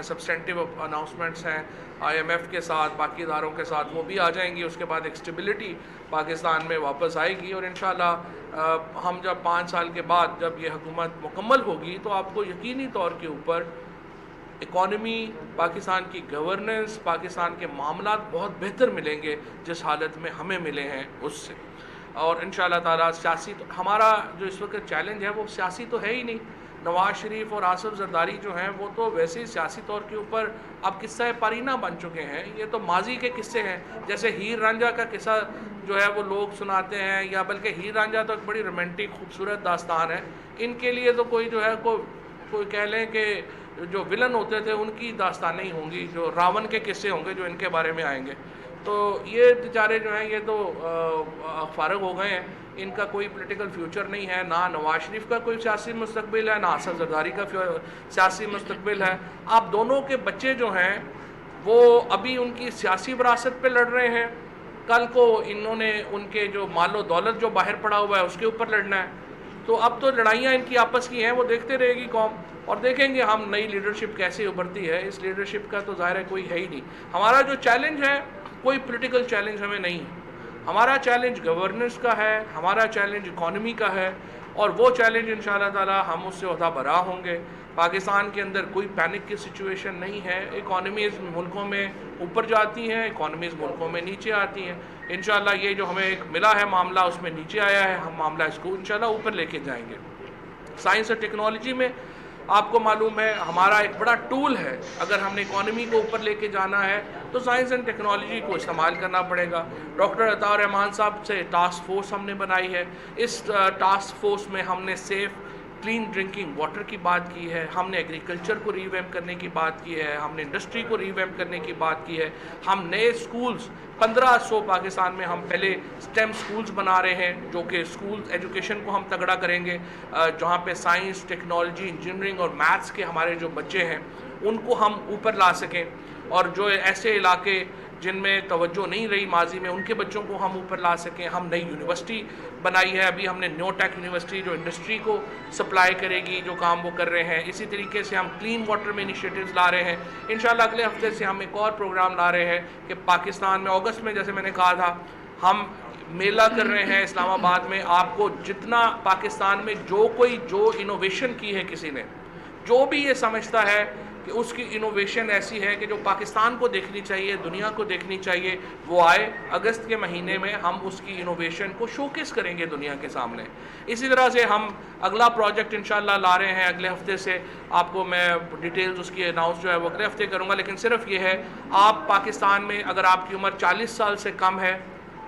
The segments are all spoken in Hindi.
सब्सटेंटिव अनाउंसमेंट्स हैं IMF के साथ, बाकी इदारों के साथ, वो भी आ जाएंगी। उसके बाद एक स्टेबिलिटी पाकिस्तान में वापस आएगी और इंशाल्लाह हम जब 5 साल के बाद जब ये हुकूमत मुकम्मल होगी तो आपको यकीनी तौर के ऊपर इकॉनमी, पाकिस्तान की गवर्नेंस, पाकिस्तान के मामलात बहुत बेहतर मिलेंगे जिस हालत में हमें मिले हैं उससे। और इंशाल्लाह ताला सियासी तो हमारा जो इस वक्त चैलेंज है वो सियासी तो है ही नहीं। नवाज़ शरीफ और आसिफ जरदारी जो हैं वो तो वैसे ही सियासी तौर के ऊपर अब किस्सा पारीना बन चुके हैं। ये तो माजी के किस्से हैं, जैसे हीर रांझा का किस्सा जो है वो लोग सुनाते हैं, या बल्कि हीर रांझा तो एक बड़ी रोमांटिक खूबसूरत दास्तान है। इनके लिए तो कोई जो है कोई कह लें कि जो विलन होते थे उनकी दास्तानें ही होंगी, जो रावण के किस्से होंगे जो इनके बारे में आएंगे। तो ये बेचारे जो हैं ये तो फारग हो गए हैं, इनका कोई पॉलिटिकल फ्यूचर नहीं है। ना नवाज शरीफ का कोई सियासी मुस्तकबिल है, ना आसिफ जरदारी का सियासी मुस्तकबिल है। आप दोनों के बच्चे जो हैं वो अभी उनकी सियासी विरासत पे लड़ रहे हैं, कल को इन्होंने उनके जो मालो दौलत जो बाहर पड़ा हुआ है उसके ऊपर लड़ना है। तो अब तो लड़ाइयाँ इनकी आपस की हैं, वो देखते रहेगी कौम, और देखेंगे हम नई लीडरशिप कैसे उभरती है। इस लीडरशिप का तो ज़ाहिर है कोई है ही नहीं। हमारा जो चैलेंज है कोई पॉलिटिकल चैलेंज हमें नहीं है, हमारा चैलेंज गवर्नेंस का है, हमारा चैलेंज इकॉनमी का है, और वो चैलेंज इंशाअल्लाह ताला हम उससे उहदा बरा होंगे। पाकिस्तान के अंदर कोई पैनिक की सिचुएशन नहीं है। इकॉनमीज़ मुल्कों में ऊपर जाती हैं, इकॉनमीज़ मुल्कों में नीचे आती हैं। इंशाअल्लाह ये जो हमें एक मिला है मामला उसमें नीचे आया है, हम मामला इसको इंशाअल्लाह ऊपर लेके जाएंगे। साइंस और टेक्नोलॉजी में आपको मालूम है हमारा एक बड़ा टूल है। अगर हमने इकॉनमी को ऊपर लेके जाना है तो साइंस एंड टेक्नोलॉजी को इस्तेमाल करना पड़ेगा। डॉक्टर अताउर रहमान साहब से टास्क फोर्स हमने बनाई है। इस टास्क फोर्स में हमने सेफ़ क्लीन ड्रिंकिंग वाटर की बात की है, हमने एग्रीकल्चर को रीवैम्प करने की बात की है, हमने इंडस्ट्री को रीवैम्प करने की बात की है। हम नए स्कूल्स 1500 पाकिस्तान में हम पहले स्टेम स्कूल्स बना रहे हैं, जो कि स्कूल एजुकेशन को हम तगड़ा करेंगे, जहाँ पे साइंस, टेक्नोलॉजी, इंजीनियरिंग और मैथ्स के हमारे जो बच्चे हैं उनको हम ऊपर ला सकें, और जो ऐसे इलाके जिनमें तवज्जो नहीं रही माजी में उनके बच्चों को हम ऊपर ला सकें। हम नई यूनिवर्सिटी बनाई है, अभी हमने न्यू टेक यूनिवर्सिटी जो इंडस्ट्री को सप्लाई करेगी, जो काम वो कर रहे हैं। इसी तरीके से हम क्लीन वाटर में इनिशिएटिव्स ला रहे हैं। इंशाल्लाह अगले हफ्ते से हम एक और प्रोग्राम ला रहे हैं कि पाकिस्तान में अगस्त में, जैसे मैंने कहा था, हम मेला कर रहे हैं इस्लामाबाद में। आपको जितना पाकिस्तान में जो इनोवेशन की है किसी ने, जो भी ये समझता है कि उसकी इनोवेशन ऐसी है कि जो पाकिस्तान को देखनी चाहिए, दुनिया को देखनी चाहिए, वो आए। अगस्त के महीने में हम उसकी इनोवेशन को शोकेस करेंगे दुनिया के सामने। इसी तरह से हम अगला प्रोजेक्ट इंशाल्लाह ला रहे हैं अगले हफ्ते से। आपको मैं डिटेल्स उसकी अनाउंस जो है वो अगले हफ्ते करूँगा, लेकिन सिर्फ ये है, आप पाकिस्तान में अगर आपकी उम्र 40 साल से कम है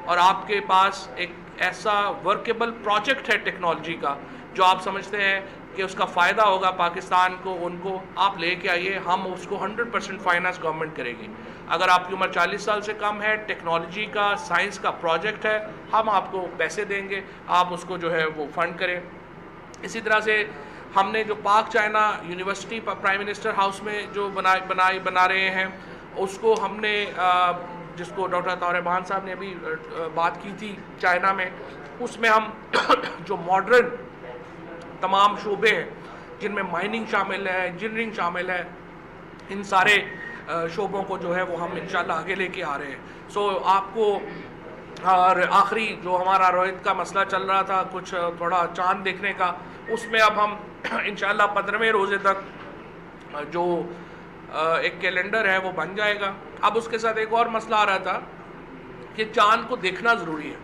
और आपके पास एक ऐसा वर्केबल प्रोजेक्ट है टेक्नोलॉजी का जो आप समझते हैं कि उसका फ़ायदा होगा पाकिस्तान को, उनको आप लेके आइए, हम उसको 100% फाइनेंस गवर्नमेंट करेगी। अगर आपकी उम्र 40 साल से कम है, टेक्नोलॉजी का, साइंस का प्रोजेक्ट है, हम आपको पैसे देंगे, आप उसको जो है वो फंड करें। इसी तरह से हमने जो पाक China university prime minister house में जो बना रहे हैं, उसको हमने जिसको डॉक्टर अताउर रहमान साहब ने अभी बात की थी चाइना में, उसमें हम जो मॉडर्न तमाम शोबे हैं जिनमें माइनिंग शामिल है, इंजीनियरिंग शामिल है, इन सारे शोबों को जो है वो हम इंशाल्लाह आगे लेके आ रहे हैं। सो आपको और आखिरी जो हमारा रोहित का मसला चल रहा था कुछ थोड़ा चांद देखने का, उसमें अब हम इंशाल्लाह 15वें रोज़े तक जो एक कैलेंडर है वो बन जाएगा। अब उसके साथ एक और मसला आ रहा था कि चांद को देखना ज़रूरी है।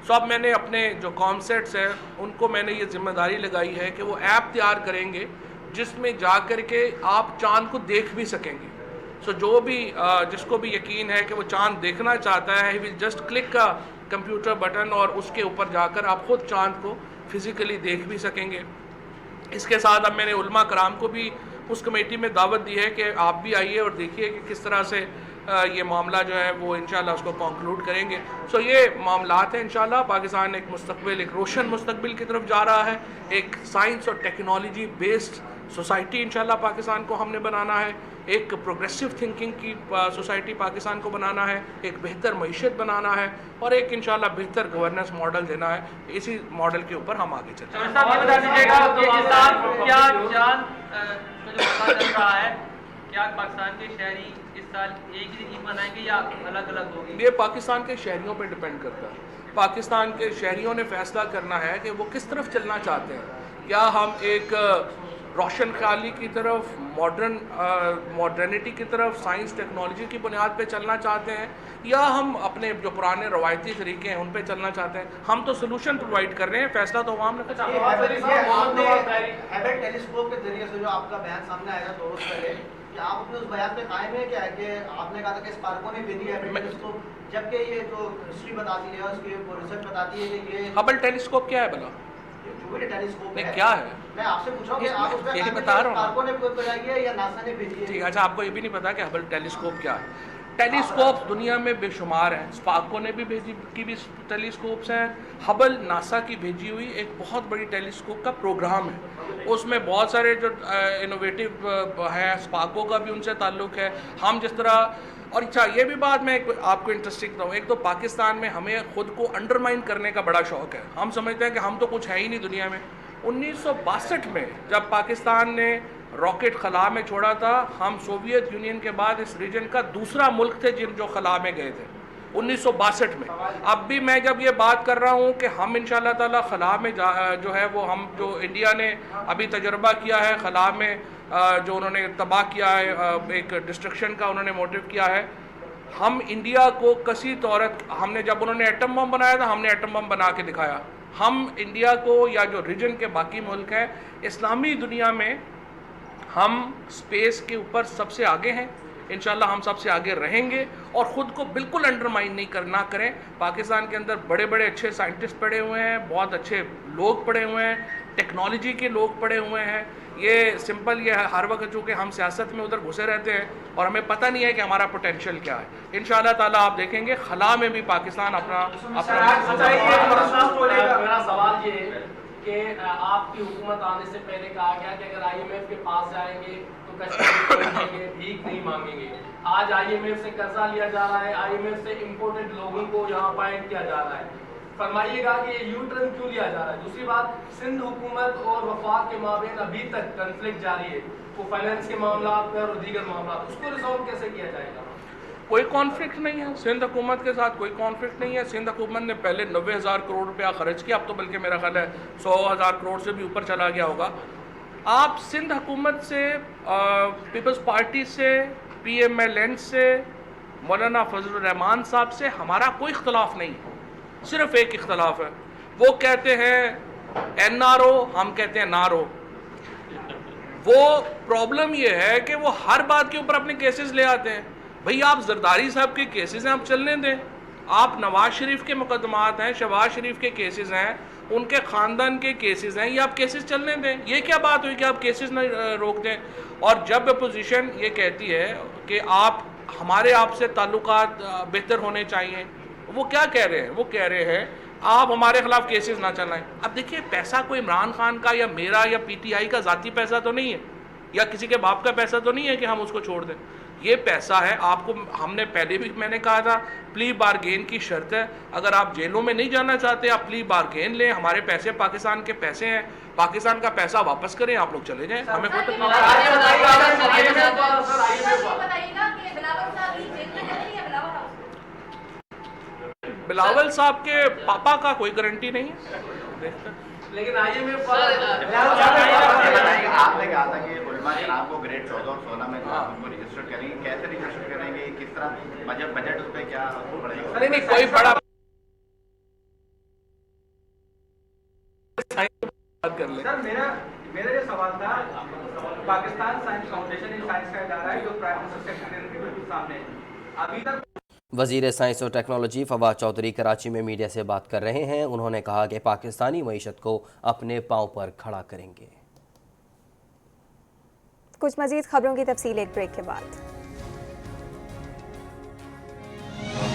सो अब मैंने अपने जो कॉन्सेप्ट्स हैं उनको मैंने ये जिम्मेदारी लगाई है कि वो ऐप तैयार करेंगे जिसमें जा कर के आप चांद को देख भी सकेंगे। सो जो भी जिसको भी यकीन है कि वो चांद देखना चाहता है, ही विल जस्ट क्लिक का कंप्यूटर बटन और उसके ऊपर जाकर आप खुद चांद को फिज़िकली देख भी सकेंगे। इसके साथ अब मैंने उलमा कराम को भी उस कमेटी में दावत दी है कि आप भी आइए और देखिए कि किस तरह से ये मामला जो है वो इंशाल्लाह उसको कंक्लूड करेंगे। सो ये मामलात हैं। इंशाल्लाह पाकिस्तान एक मुस्तकबिल, एक रोशन मुस्तकबिल की तरफ जा रहा है। एक साइंस और टेक्नोलॉजी बेस्ड सोसाइटी इंशाल्लाह पाकिस्तान को हमने बनाना है। एक प्रोग्रेसिव थिंकिंग की सोसाइटी पाकिस्तान को बनाना है, एक बेहतर मईशत बनाना है, और एक इंशाल्लाह बेहतर गवर्नेंस मॉडल देना है। इसी मॉडल के ऊपर हम आगे चलते हैं। बता दीजिएगा कि इस साल क्या चांद जो पता चल रहा है क्या पाकिस्तान के शहरी इस साल एक ही ईद मनाएंगे या अलग अलग होगी? ये पाकिस्तान के शहरियों पे डिपेंड करता है। पाकिस्तान के शहरियों ने फैसला करना है कि वो किस तरफ चलना चाहते हैं। क्या हम एक रोशन ख्याली की तरफ, मॉडर्निटी की तरफ, साइंस टेक्नोलॉजी की बुनियाद पे चलना चाहते हैं, या हम अपने जो पुराने रवायती तरीके हैं उन पे चलना चाहते हैं। हम तो सोल्यूशन प्रोवाइड कर रहे हैं, फैसला तो आवाम ने खुद हेबल टेलीस्कोप के जरिए से जो आपका बयान सामने आया था 2 रोज पहले, कि आप अपने उस बयान पे कायम है क्या, कि आपने कहा था कि स्पार्को ने भेजी है हेबल टेलीस्कोप, जबकि ये जो हिस्ट्री बताती है, उसकी रिसर्च बताती है कि ये हबल टेलीस्कोप क्या है भला? टेलीस्कोप है। क्या है? मैं आपसे पूछ रहा हूं कि आप उस पे यही बता रहा हूं। स्पार्को ने बनाई है या नासा ने भेजी है? ठीक है, अच्छा, आपको ये भी नहीं पता कि हबल टेलीस्कोप क्या है? टेलीस्कोप दुनिया में बेशुमार हैं। स्पार्को ने भी भेजी की भी टेलीस्कोप्स हैं। हबल नासा की भेजी हुई एक बहुत बड़ी टेलीस्कोप का प्रोग्राम है। उसमें बहुत सारे जो इनोवेटिव हैं, स्पार्को का भी उनसे ताल्लुक़ है। हम जिस तरह, और अच्छा ये भी बात मैं आपको इंटरेस्टिंग बताऊँ, एक तो पाकिस्तान में हमें ख़ुद को अंडरमाइन करने का बड़ा शौक़ है। हम समझते हैं कि हम तो कुछ है ही नहीं दुनिया में। 1962 में जब पाकिस्तान ने रॉकेट खला में छोड़ा था, हम सोवियत यूनियन के बाद इस रीजन का दूसरा मुल्क थे जो खला में गए थे 1962 में। अब भी मैं जब ये बात कर रहा हूँ कि हम इंशाल्लाह ताला खला में जो है वो, हम जो इंडिया ने अभी तजर्बा किया है खला में, जो उन्होंने तबाह किया है, एक डिस्ट्रक्शन का उन्होंने मोटिव किया है, हम इंडिया को कसी तौर, हमने जब उन्होंने एटम बम बनाया था, हमने एटम बम बना के दिखाया। हम इंडिया को, या जो रीजन के बाकी मुल्क हैं, इस्लामी दुनिया में हम स्पेस के ऊपर सबसे आगे हैं। इंशाल्लाह हम सबसे आगे रहेंगे, और ख़ुद को बिल्कुल अंडरमाइन नहीं करना करें। पाकिस्तान के अंदर बड़े बड़े अच्छे साइंटिस्ट पढ़े हुए हैं, बहुत अच्छे लोग पढ़े हुए हैं, टेक्नोलॉजी के लोग पढ़े हुए हैं। ये सिंपल ये है, हर वक्त चूँकि हम सियासत में उधर घुसे रहते हैं और हमें पता नहीं है कि हमारा पोटेंशियल क्या है। इंशाल्लाह ताला आप देखेंगे खला में भी पाकिस्तान अपना मेरा सवाल ये है कि आपकी हुकूमत आने से पहले कहा गया कि अगर IMF के पास जाएंगे तो कश्मीर भीख नहीं मांगेंगे। आज IMF से कर्जा लिया जा रहा है, IMF से इम्पोर्टेड लोगों को यहाँ अपॉइंट किया जा रहा है। फरमाइएगा कि ये यू टर्न क्यों लिया जा रहा है? दूसरी बात, सिंध हुकूमत और वफाक के माबेन अभी तक कन्फ्लिक्ट जारी है, वो फाइनेंस के मामला पर और दीगर मामला, उसको रिजॉल्व कैसे किया जाएगा? कोई कॉन्फ्लिक्ट नहीं है सिंध हुकूमत के साथ, कोई कॉन्फ्लिक्ट नहीं है। सिंध हुकूमत ने पहले 90,000 करोड़ रुपया खर्च किया, अब तो बल्कि मेरा ख्याल है 100,000 करोड़ से भी ऊपर चला गया होगा। आप सिंध हुकूमत से, पीपल्स पार्टी से, PMLN से, मौलाना फजलुर रहमान साहब से हमारा कोई इख्तलाफ नहीं है। सिर्फ एक इख्तलाफ है, वो कहते हैं NRO, हम कहते हैं नारो। वो प्रॉब्लम ये है कि वो हर बात के ऊपर अपने केसेस ले आते हैं। भाई आप जरदारी साहब के केसेस हैं, आप चलने दें। आप नवाज शरीफ के मुकदमात हैं, शहबाज शरीफ के केसेस हैं, उनके ख़ानदान के केसेस हैं, ये आप केसेस चलने दें। ये क्या बात हुई कि आप केसेस न रोक दें? और जब अपोजिशन ये कहती है कि आप हमारे आपसे ताल्लुकात बेहतर होने चाहिए, वो क्या कह रहे हैं? वो कह रहे हैं आप हमारे खिलाफ केसेस ना चलाएं। अब देखिए, पैसा कोई इमरान खान का या मेरा या PTI का ज़ाती पैसा तो नहीं है, या किसी के बाप का पैसा तो नहीं है कि हम उसको छोड़ दें। ये पैसा है, आपको हमने पहले भी मैंने कहा था, प्ली बारगेन की शर्त है। अगर आप जेलों में नहीं जाना चाहते, आप प्ली बारगेन लें। हमारे पैसे पाकिस्तान के पैसे हैं, पाकिस्तान का पैसा वापस करें, आप लोग चले जाएं। हमें कोई बिलावल साहब के पापा का कोई गारंटी नहीं है, लेकिन IMF आपने कहा था कि उलमा जनाब को ग्रेड 14 और 16 में उनको रजिस्टर करेंगे, कैसे रजिस्टर करेंगे, किस तरह बजट उस पर क्या पड़ेगा? नहीं, कोई बड़ा कर ले। सर, मेरा जो सवाल था, पाकिस्तान साइंस फाउंडेशन एक साइंस का इदारा है जो प्राइम मिनिस्टर सेक्रेटरी के सामने अभी तक। वज़ीर साइंस और टेक्नोलॉजी फवाद चौधरी कराची में मीडिया से बात कर रहे हैं। उन्होंने कहा कि पाकिस्तानी मईशत को अपने पांव पर खड़ा करेंगे। कुछ मज़ीद खबरों की तफसील एक ब्रेक के बाद।